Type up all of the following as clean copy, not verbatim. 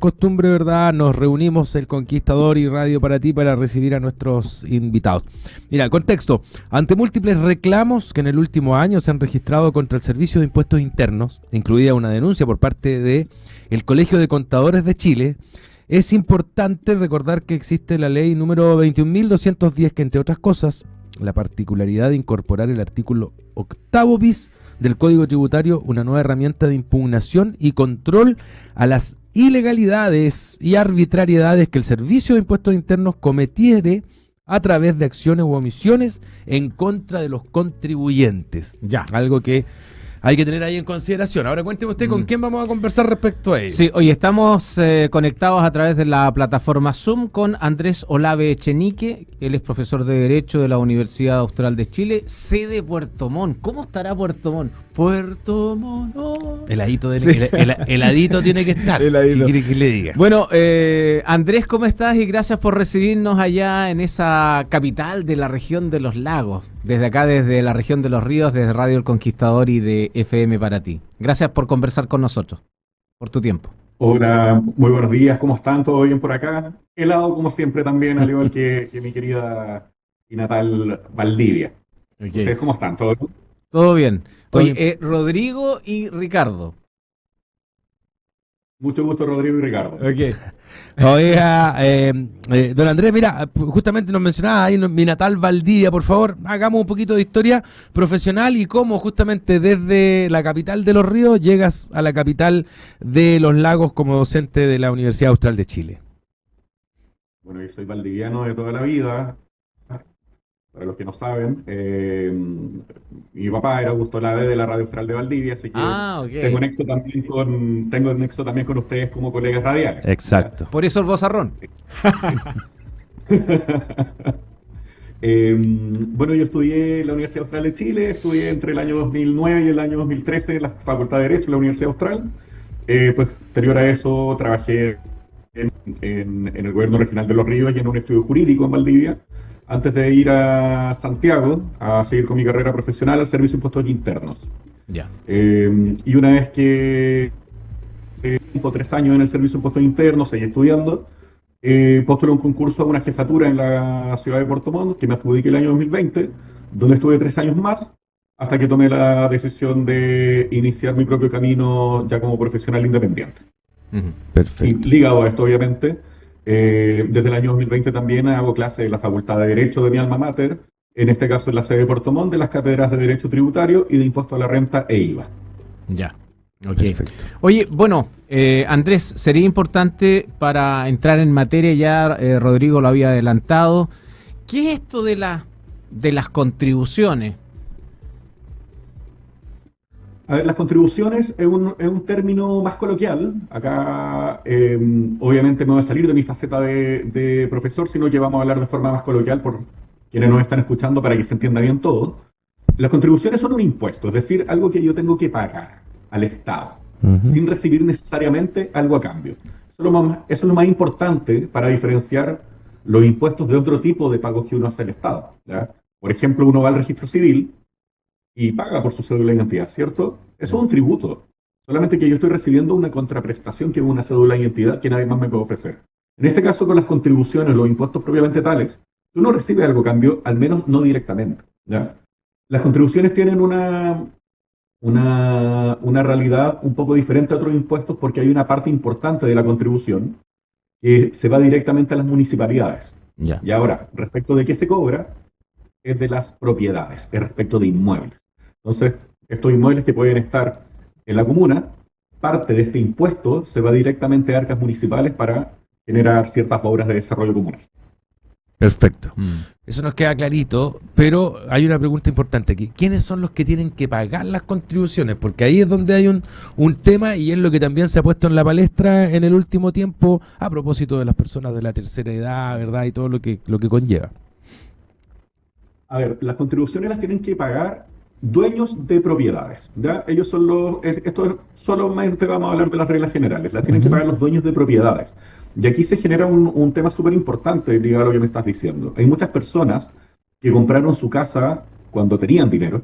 costumbre, ¿verdad? Nos reunimos el Conquistador y Radio para ti para recibir a nuestros invitados. Mira, contexto. Ante múltiples reclamos que en el último año se han registrado contra el Servicio de Impuestos Internos, incluida una denuncia por parte de el Colegio de Contadores de Chile, es importante recordar que existe la ley número 21.210 que, entre otras cosas, la particularidad de incorporar el artículo 8º bis del Código Tributario, una nueva herramienta de impugnación y control a las ilegalidades y arbitrariedades que el Servicio de Impuestos Internos cometiere a través de acciones u omisiones en contra de los contribuyentes. Ya. Algo que hay que tener ahí en consideración. Ahora cuénteme usted con quién vamos a conversar respecto a ello. Sí, hoy estamos conectados a través de la plataforma Zoom con Andrés Olave Echenique. Él es profesor de Derecho de la Universidad Austral de Chile, sede Puerto Montt. ¿Cómo estará Puerto Montt? Puerto Montt. Oh. Heladito, Sí. heladito tiene que estar. Heladito. ¿Qué quiere que le diga? Bueno, Andrés, ¿cómo estás? Y gracias por recibirnos allá en esa capital de la región de los lagos. Desde acá, desde la región de los ríos, desde Radio El Conquistador y de FM para ti. Gracias por conversar con nosotros, por tu tiempo. Hola, muy buenos días, ¿cómo están? ¿Todo bien por acá? Helado como siempre también, al igual que mi querida y natal Valdivia. ¿Ustedes cómo están? ¿Todo bien? Todo bien. Todo Oye, bien. Rodrigo y Ricardo. Mucho gusto, Rodrigo y Ricardo. Oiga, don Andrés, mira, justamente nos mencionaba ahí mi natal Valdivia, por favor, hagamos un poquito de historia profesional y cómo justamente desde la capital de los ríos llegas a la capital de los lagos como docente de la Universidad Austral de Chile. Bueno, yo soy valdiviano de toda la vida. Para los que no saben, mi papá era Augusto Olave de la Radio Austral de Valdivia, así que tengo nexo también con ustedes como colegas radiales. Exacto. Por eso el vozarrón. Bueno, yo estudié en la Universidad Austral de Chile, estudié entre el año 2009 y el año 2013 en la Facultad de Derecho de la Universidad Austral. Pues, posterior a eso, trabajé en el Gobierno Regional de Los Ríos y en un estudio jurídico en Valdivia, antes de ir a Santiago a seguir con mi carrera profesional al Servicio de Impuestos Internos. Ya. Y una vez que 3 años en el Servicio de Impuestos Internos, seguí estudiando, postulé un concurso a una jefatura en la ciudad de Puerto Montt, que me adjudiqué el año 2020, donde estuve 3 años más, hasta que tomé la decisión de iniciar mi propio camino ya como profesional independiente. Perfecto. Y ligado a esto, obviamente, desde el año 2020 también hago clases en la Facultad de Derecho de mi alma mater, en este caso en la sede de Puerto Montt, de las cátedras de Derecho Tributario y de Impuesto a la Renta e IVA. Ya. Perfecto. Oye, bueno, Andrés, sería importante para entrar en materia, ya Rodrigo lo había adelantado. ¿Qué es esto de las contribuciones? A ver, las contribuciones es un término más coloquial. Acá, obviamente, me voy a salir de mi faceta de profesor, sino que vamos a hablar de forma más coloquial por quienes nos están escuchando para que se entienda bien todo. Las contribuciones son un impuesto, es decir, algo que yo tengo que pagar al Estado, sin recibir necesariamente algo a cambio. Eso es lo más importante para diferenciar los impuestos de otro tipo de pagos que uno hace al Estado, ¿ya? Por ejemplo, uno va al registro civil y paga por su cédula de identidad, ¿cierto? Eso es un tributo. Solamente que yo estoy recibiendo una contraprestación que es una cédula de identidad que nadie más me puede ofrecer. En este caso, con las contribuciones, los impuestos propiamente tales, tú no recibes algo a cambio, al menos no directamente, ¿ya? Las contribuciones tienen una realidad un poco diferente a otros impuestos porque hay una parte importante de la contribución que se va directamente a las municipalidades. Ya. Y ahora, respecto de qué se cobra, es de las propiedades, es respecto de inmuebles. Entonces, estos inmuebles que pueden estar en la comuna, parte de este impuesto se va directamente a arcas municipales para generar ciertas obras de desarrollo comunal. Perfecto. Eso nos queda clarito, pero hay una pregunta importante aquí. ¿Quiénes son los que tienen que pagar las contribuciones? Porque ahí es donde hay un tema y es lo que también se ha puesto en la palestra en el último tiempo a propósito de las personas de la tercera edad, ¿verdad? Y todo lo que conlleva. A ver, las contribuciones las tienen que pagar dueños de propiedades, ¿ya? Ellos son esto solamente vamos a hablar de las reglas generales, las tienen que pagar los dueños de propiedades. Y aquí se genera un tema súper importante ligado a lo que me estás diciendo. Hay muchas personas que compraron su casa cuando tenían dinero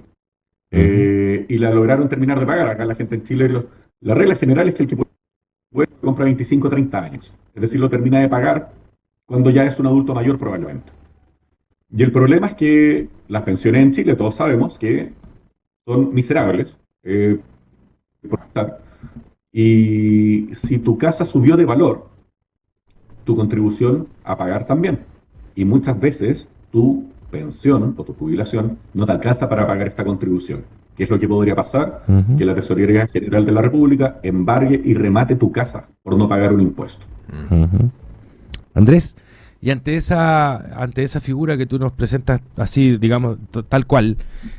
y la lograron terminar de pagar. Acá la gente en Chile, la regla general es que el que puede comprar 25 o 30 años. Es decir, lo termina de pagar cuando ya es un adulto mayor probablemente. Y el problema es que las pensiones en Chile, todos sabemos que son miserables, por estar. Y si tu casa subió de valor, tu contribución a pagar también. Y muchas veces tu pensión o tu jubilación no te alcanza para pagar esta contribución. ¿Qué es lo que podría pasar? Ujú. Que la Tesorería General de la República embargue y remate tu casa por no pagar un impuesto. Ujú. Andrés, y ante esa figura que tú nos presentas así, digamos, tal cual,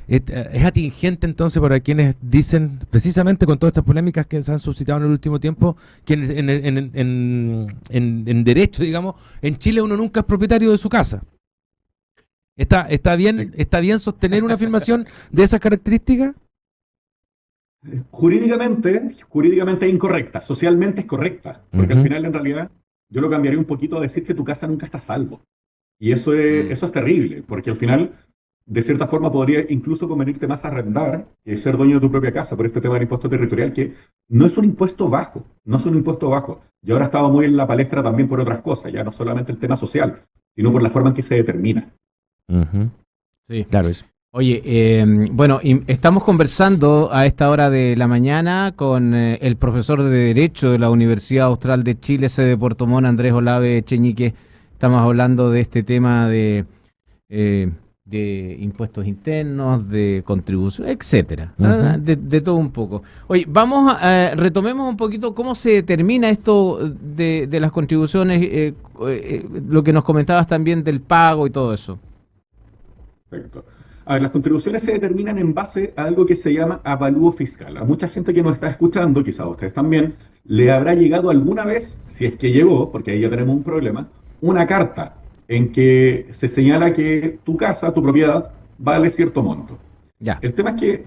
es atingente entonces para quienes dicen, precisamente con todas estas polémicas que se han suscitado en el último tiempo, que en derecho, digamos, en Chile uno nunca es propietario de su casa. ¿Está bien sostener una afirmación de esas características? Jurídicamente es incorrecta, socialmente es correcta, porque al Ujú. final en realidad yo lo cambiaría un poquito a decir que tu casa nunca está a salvo. Y eso es terrible, porque al final, de cierta forma, podría incluso convenirte más arrendar que ser dueño de tu propia casa por este tema del impuesto territorial, que no es un impuesto bajo, no es un impuesto bajo. Y ahora estaba muy en la palestra también por otras cosas, ya no solamente el tema social, sino por la forma en que se determina. Ujú. Sí. Claro, eso. Oye, bueno, estamos conversando a esta hora de la mañana con el profesor de Derecho de la Universidad Austral de Chile, sede de Puerto Montt, Andrés Olave Echeñique. Estamos hablando de este tema de impuestos internos, de contribución, etcétera, ¿ah? Ujú. De todo un poco. Oye, retomemos un poquito cómo se determina esto de las contribuciones, lo que nos comentabas también del pago y todo eso. Perfecto. A ver, las contribuciones se determinan en base a algo que se llama avalúo fiscal. A mucha gente que nos está escuchando, quizás a ustedes también, le habrá llegado alguna vez, si es que llegó, porque ahí ya tenemos un problema, una carta en que se señala que tu casa, tu propiedad, vale cierto monto. Ya. El tema es que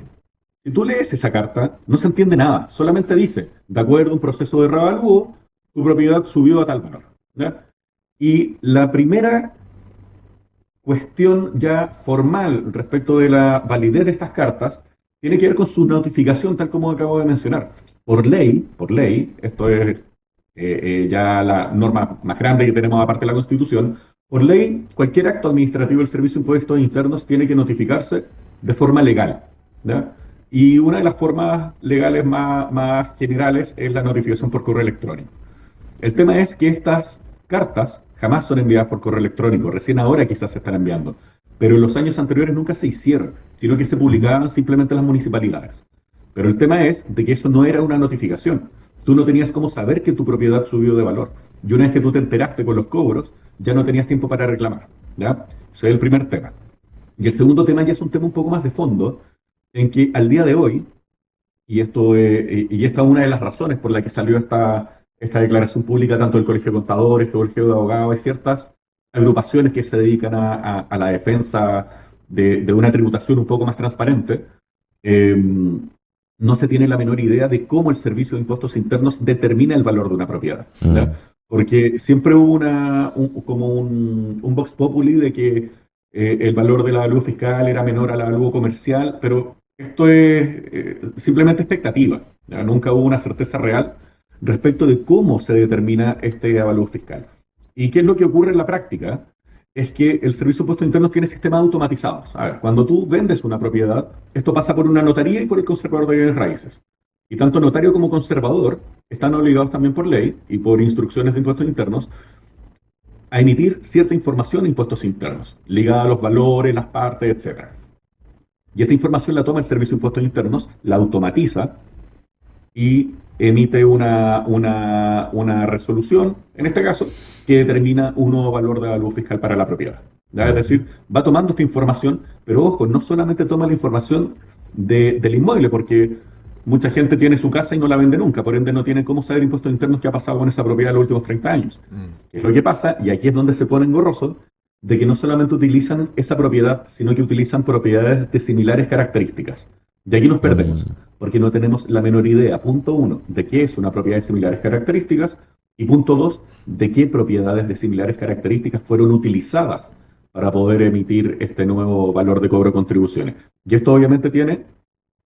si tú lees esa carta, no se entiende nada, solamente dice, de acuerdo a un proceso de reavalúo, tu propiedad subió a tal valor. ¿Ya? Y la primera cuestión ya formal respecto de la validez de estas cartas tiene que ver con su notificación, tal como acabo de mencionar. Por ley, esto es ya la norma más grande que tenemos aparte de la Constitución, por ley, cualquier acto administrativo del Servicio de Impuestos Internos tiene que notificarse de forma legal. ¿Ya? Y una de las formas legales más generales es la notificación por correo electrónico. El tema es que estas cartas jamás son enviadas por correo electrónico, recién ahora quizás se están enviando, pero en los años anteriores nunca se hicieron, sino que se publicaban simplemente en las municipalidades. Pero el tema es de que eso no era una notificación. Tú no tenías cómo saber que tu propiedad subió de valor. Y una vez que tú te enteraste con los cobros, ya no tenías tiempo para reclamar. ¿Ya? Ese es el primer tema. Y el segundo tema ya es un tema un poco más de fondo, en que al día de hoy, y esta es una de las razones por la que salió esta declaración pública, tanto del Colegio de Contadores, que el Colegio de Abogados, hay ciertas agrupaciones que se dedican a la defensa de una tributación un poco más transparente. No se tiene la menor idea de cómo el Servicio de Impuestos Internos determina el valor de una propiedad. ¿Ya? Porque siempre hubo un vox populi de que el valor del avalúo fiscal era menor al avalúo comercial, pero esto es simplemente expectativa. ¿Ya? Nunca hubo una certeza real respecto de cómo se determina este avalúo fiscal. ¿Y qué es lo que ocurre en la práctica? Es que el Servicio de Impuestos Internos tiene sistemas automatizados. A ver, cuando tú vendes una propiedad, esto pasa por una notaría y por el conservador de bienes raíces. Y tanto notario como conservador están obligados también por ley y por instrucciones de impuestos internos a emitir cierta información de impuestos internos, ligada a los valores, las partes, etcétera. Y esta información la toma el Servicio de Impuestos Internos, la automatiza y emite una resolución, en este caso, que determina un nuevo valor de avalúo fiscal para la propiedad. ¿Ya? Es decir, va tomando esta información, pero ojo, no solamente toma la información del inmueble, porque mucha gente tiene su casa y no la vende nunca, por ende no tiene cómo saber impuestos internos qué ha pasado con esa propiedad en los últimos 30 años. ¿Qué es lo que pasa? Y aquí es donde se pone engorroso, de que no solamente utilizan esa propiedad, sino que utilizan propiedades de similares características. De aquí nos perdemos, porque no tenemos la menor idea, punto uno, de qué es una propiedad de similares características, y punto dos, de qué propiedades de similares características fueron utilizadas para poder emitir este nuevo valor de cobro de contribuciones. Y esto obviamente tiene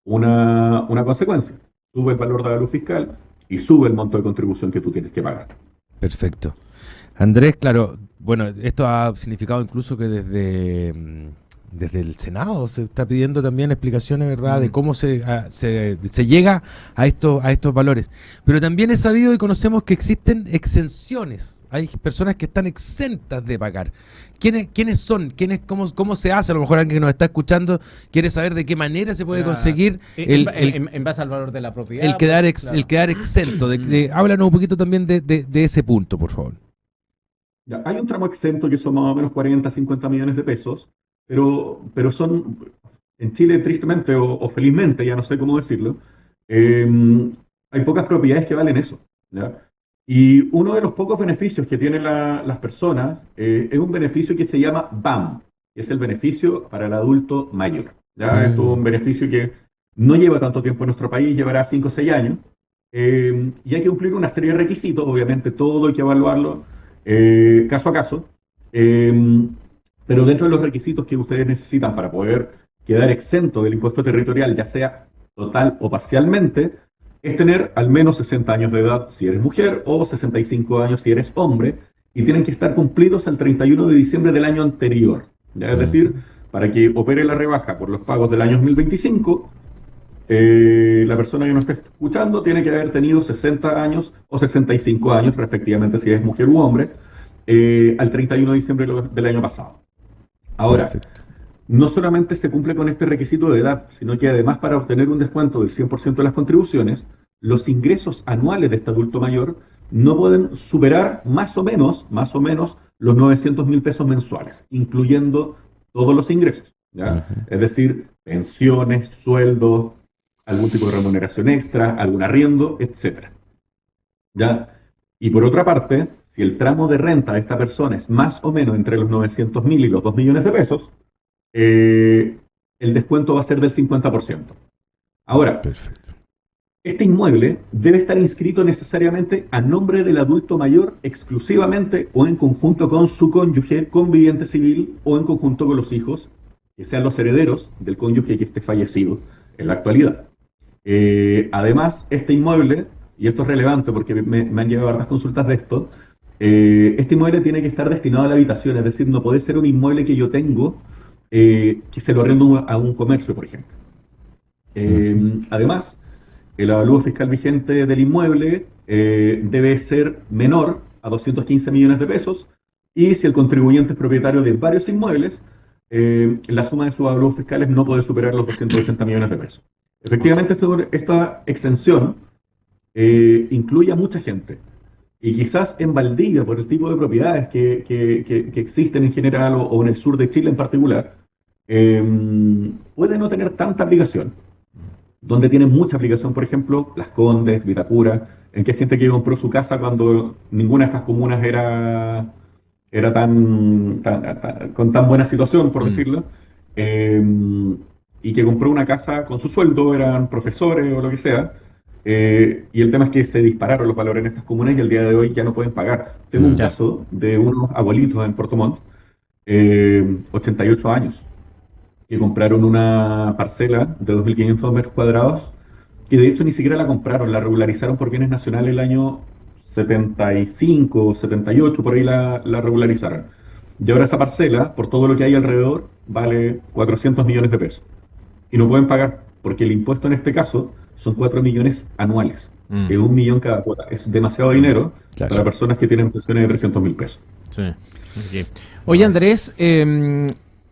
una consecuencia. Sube el valor de avalúo fiscal y sube el monto de contribución que tú tienes que pagar. Perfecto. Andrés, claro, bueno, esto ha significado incluso que desde el Senado se está pidiendo también explicaciones, ¿verdad?, de cómo se llega a estos valores. Pero también es sabido y conocemos que existen exenciones. Hay personas que están exentas de pagar. ¿Quiénes son? ¿Cómo se hace? A lo mejor alguien que nos está escuchando quiere saber de qué manera se puede conseguir en base al valor de la propiedad. el quedar exento. Háblanos un poquito también de ese punto, por favor. Ya, hay un tramo exento que son más o menos 40, 50 millones de pesos, pero son, en Chile, tristemente o felizmente, ya no sé cómo decirlo, hay pocas propiedades que valen eso, ¿ya? Y uno de los pocos beneficios que tienen las personas es un beneficio que se llama BAM, que es el beneficio para el adulto mayor, ¿ya? Esto es un beneficio que no lleva tanto tiempo en nuestro país, llevará 5 o 6 años, y hay que cumplir una serie de requisitos, obviamente todo hay que evaluarlo caso a caso, pero dentro de los requisitos que ustedes necesitan para poder quedar exento del impuesto territorial, ya sea total o parcialmente, es tener al menos 60 años de edad si eres mujer o 65 años si eres hombre, y tienen que estar cumplidos al 31 de diciembre del año anterior. ¿Ya? Es decir, para que opere la rebaja por los pagos del año 2025, la persona que nos está escuchando tiene que haber tenido 60 años o 65 años, respectivamente, si es mujer u hombre, al 31 de diciembre del año pasado. Ahora, perfecto, no solamente se cumple con este requisito de edad, sino que además, para obtener un descuento del 100% de las contribuciones, los ingresos anuales de este adulto mayor no pueden superar más o menos los 900.000 pesos mensuales, incluyendo todos los ingresos, ¿ya? Es decir, pensiones, sueldos, algún tipo de remuneración extra, algún arriendo, etc. ¿Ya? Y por otra parte, si el tramo de renta de esta persona es más o menos entre los 900.000 y los 2 millones de pesos, el descuento va a ser del 50%. Ahora, perfecto, este inmueble debe estar inscrito necesariamente a nombre del adulto mayor exclusivamente o en conjunto con su cónyuge conviviente civil o en conjunto con los hijos, que sean los herederos del cónyuge que esté fallecido en la actualidad. Además, este inmueble, y esto es relevante porque me han llegado hartas consultas de esto, este inmueble tiene que estar destinado a la habitación, es decir, no puede ser un inmueble que yo tengo que se lo arriendo a un comercio, por ejemplo. Además, el avalúo fiscal vigente del inmueble debe ser menor a 215 millones de pesos, y si el contribuyente es propietario de varios inmuebles, la suma de sus avalúos fiscales no puede superar los 280 millones de pesos. Efectivamente, esta exención incluye a mucha gente. Y quizás en Valdivia, por el tipo de propiedades que existen en general o en el sur de Chile en particular, puede no tener tanta aplicación. Donde tienen mucha aplicación, por ejemplo, Las Condes, Vitacura, en que hay gente que compró su casa cuando ninguna de estas comunas era con tan buena situación, por decirlo, y que compró una casa con su sueldo, eran profesores o lo que sea, y el tema es que se dispararon los valores en estas comunas y el día de hoy ya no pueden pagar. Tengo un caso de unos abuelitos en Puerto Montt, 88 años, que compraron una parcela de 2.500 metros cuadrados, que de hecho ni siquiera la compraron, la regularizaron por bienes nacionales el año 75, 78, por ahí la regularizaron. Y ahora esa parcela, por todo lo que hay alrededor, vale 400 millones de pesos. Y no pueden pagar, porque el impuesto en este caso son 4 millones anuales, que es 1 millón cada cuota. Es demasiado dinero para personas que tienen pensiones de 300.000 pesos. Sí. Okay. Oye, Andrés,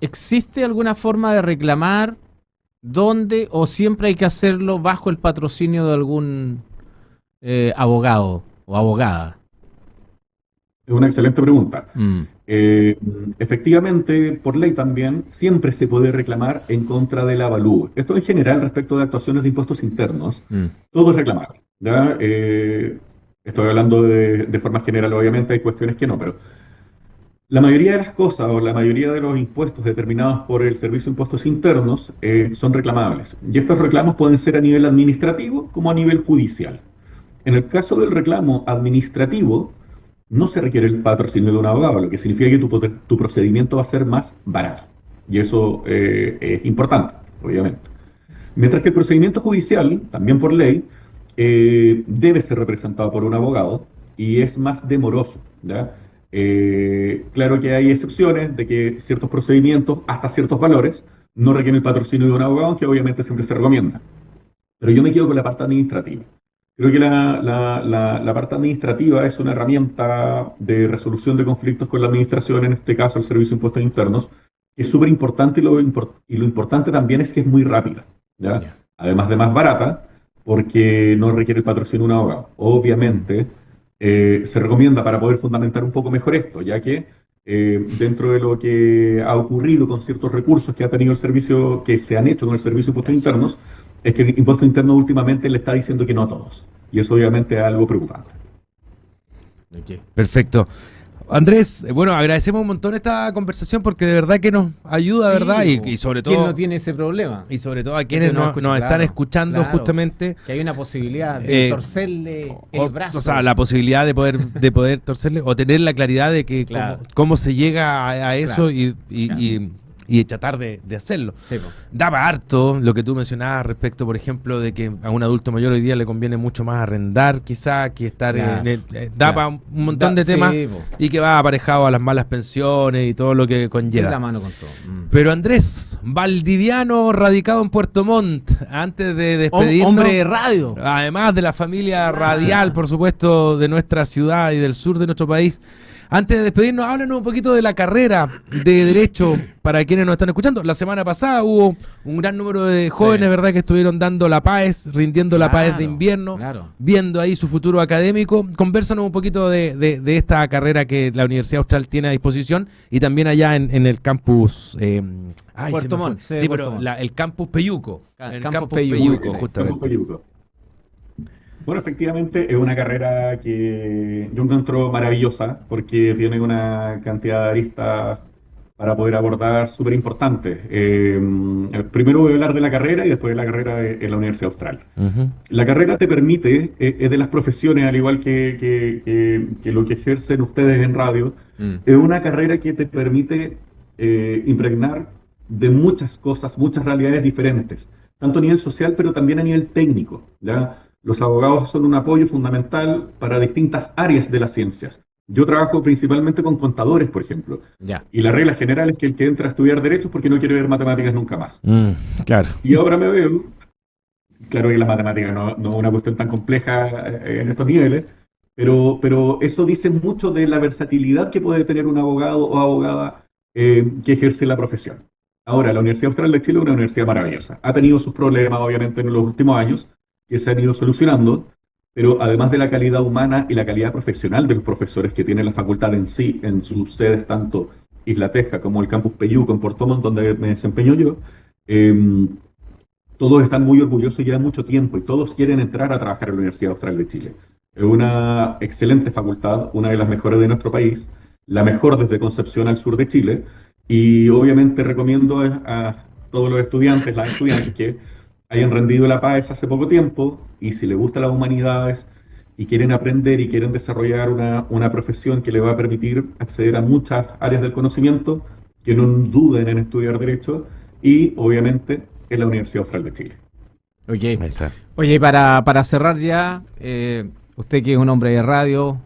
¿existe alguna forma de reclamar dónde, o siempre hay que hacerlo bajo el patrocinio de algún abogado o abogada? Es una excelente pregunta. Efectivamente, por ley también, siempre se puede reclamar en contra del avalúo. Esto en general respecto de actuaciones de impuestos internos, todo es reclamable, ¿ya? Estoy hablando de forma general, obviamente hay cuestiones que no, pero la mayoría de las cosas o la mayoría de los impuestos determinados por el Servicio de Impuestos Internos son reclamables. Y estos reclamos pueden ser a nivel administrativo como a nivel judicial. En el caso del reclamo administrativo, no se requiere el patrocinio de un abogado, lo que significa que tu procedimiento va a ser más barato. Y eso es importante, obviamente. Mientras que el procedimiento judicial, también por ley, debe ser representado por un abogado y es más demoroso, ¿ya? Claro que hay excepciones de que ciertos procedimientos, hasta ciertos valores, no requieren el patrocinio de un abogado, que obviamente siempre se recomienda. Pero yo me quedo con la parte administrativa. Creo que la parte administrativa es una herramienta de resolución de conflictos con la administración, en este caso el Servicio de Impuestos Internos, que es súper importante y lo importante también es que es muy rápida, ¿ya? Ya. Además de más barata, porque no requiere el patrocinio de un abogado. Obviamente, se recomienda para poder fundamentar un poco mejor esto, ya que dentro de lo que ha ocurrido con ciertos recursos que ha tenido el servicio, que se han hecho con el Servicio de Impuestos Internos, es que el impuesto interno últimamente le está diciendo que no a todos. Y eso obviamente es algo preocupante. Perfecto. Andrés, bueno, agradecemos un montón esta conversación porque de verdad que nos ayuda, Sí, ¿verdad? Y sobre todo... ¿quién no tiene ese problema? Y sobre todo a quienes no nos escucha, están claro, escuchando claro. justamente. Que hay una posibilidad de torcerle el brazo. O sea, la posibilidad de poder torcerle o tener la claridad de que Claro. cómo se llega a eso Claro. y tratar de hacerlo. Sí, po. Daba harto lo que tú mencionabas respecto, por ejemplo, de que a un adulto mayor hoy día le conviene mucho más arrendar quizá que estar Claro. en da para un montón de temas Sí, po. y que va aparejado a las malas pensiones y todo lo que Tiene conlleva. la mano con todo. Pero Andrés, valdiviano radicado en Puerto Montt, antes de despedirnos, Hombre de radio. además de la familia radial, por supuesto, de nuestra ciudad y del sur de nuestro país, antes de despedirnos, háblanos un poquito de la carrera de Derecho para quienes nos están escuchando. La semana pasada hubo un gran número de jóvenes, Sí. ¿verdad?, que estuvieron dando la PAES, rindiendo la PAES de invierno, Claro. viendo ahí su futuro académico. Convérsanos un poquito de esta carrera que la Universidad Austral tiene a disposición y también allá en el campus... Puerto Montt, Sí, sí, pero Puerto Montt. el campus Peyuco. El Campus campus Peyuco, Peyuco, sí. justamente. Campus Peyuco. Bueno, efectivamente es una carrera que yo encuentro maravillosa porque tiene una cantidad de aristas para poder abordar súper importantes. Primero voy a hablar de la carrera y después de la carrera en la Universidad Austral. Ujú. La carrera te permite, es de las profesiones, al igual que lo que ejercen ustedes en radio, es una carrera que te permite impregnar de muchas cosas, muchas realidades diferentes, tanto a nivel social, pero también a nivel técnico, ¿ya? Los abogados son un apoyo fundamental para distintas áreas de las ciencias. Yo trabajo principalmente con contadores, por ejemplo, Ya. y la regla general es que el que entra a estudiar Derecho es porque no quiere ver matemáticas nunca más. Claro. Y ahora me veo, claro que la matemática no es una cuestión tan compleja en estos niveles, pero eso dice mucho de la versatilidad que puede tener un abogado o abogada que ejerce la profesión. Ahora, la Universidad Austral de Chile es una universidad maravillosa. Ha tenido sus problemas, obviamente, en los últimos años, que se han ido solucionando, pero además de la calidad humana y la calidad profesional de los profesores que tiene la facultad en sí, en sus sedes tanto Isla Teja como el campus Peyuco en Puerto Montt, donde me desempeño yo, todos están muy orgullosos y llevan mucho tiempo y todos quieren entrar a trabajar en la Universidad Austral de Chile. Es una excelente facultad, una de las mejores de nuestro país, la mejor desde Concepción al sur de Chile, y obviamente recomiendo a todos los estudiantes, las estudiantes que hayan rendido la PAES hace poco tiempo y si les gustan las humanidades y quieren aprender y quieren desarrollar una profesión que les va a permitir acceder a muchas áreas del conocimiento, que no duden en estudiar Derecho y obviamente en la Universidad Austral de Chile. Ok. Ahí está. Oye, para cerrar ya, usted que es un hombre de radio,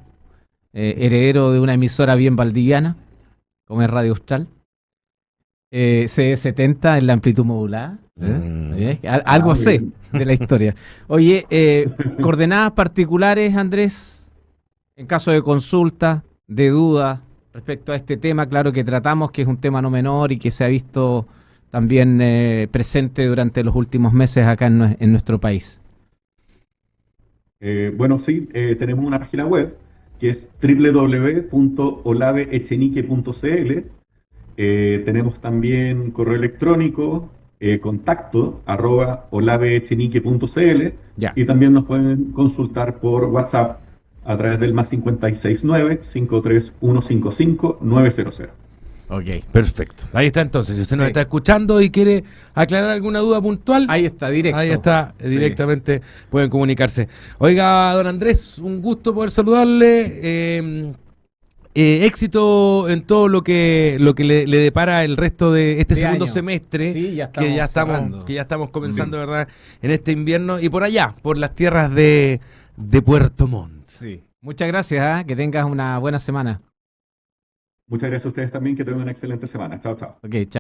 heredero de una emisora bien valdiviana, como es Radio Austral, CD70 en la amplitud modulada. Algo muy sé bien. de la historia. Oye, coordenadas particulares, Andrés, en caso de consulta, de duda respecto a este tema, claro que tratamos, que es un tema no menor y que se ha visto también presente durante los últimos meses acá en nuestro país. Bueno, sí, tenemos una página web que es www.olaveechenique.cl. Tenemos también correo electrónico, contacto@olaveechenique.cl, Ya. y también nos pueden consultar por WhatsApp a través del +569-53155-900. Ok. Perfecto. Ahí está entonces. Si usted nos Sí. está escuchando y quiere aclarar alguna duda puntual, Ahí está, directo. ahí está, Sí. directamente pueden comunicarse. Oiga, don Andrés, un gusto poder saludarle. éxito en todo lo que le depara el resto de este segundo año. semestre, Sí, que ya estamos comenzando, ¿verdad? En este invierno y por allá, por las tierras de Puerto Montt. Sí. Muchas gracias, que tengas una buena semana. Muchas gracias a ustedes también, que tengan una excelente semana. Chao, chao. Ok, chao.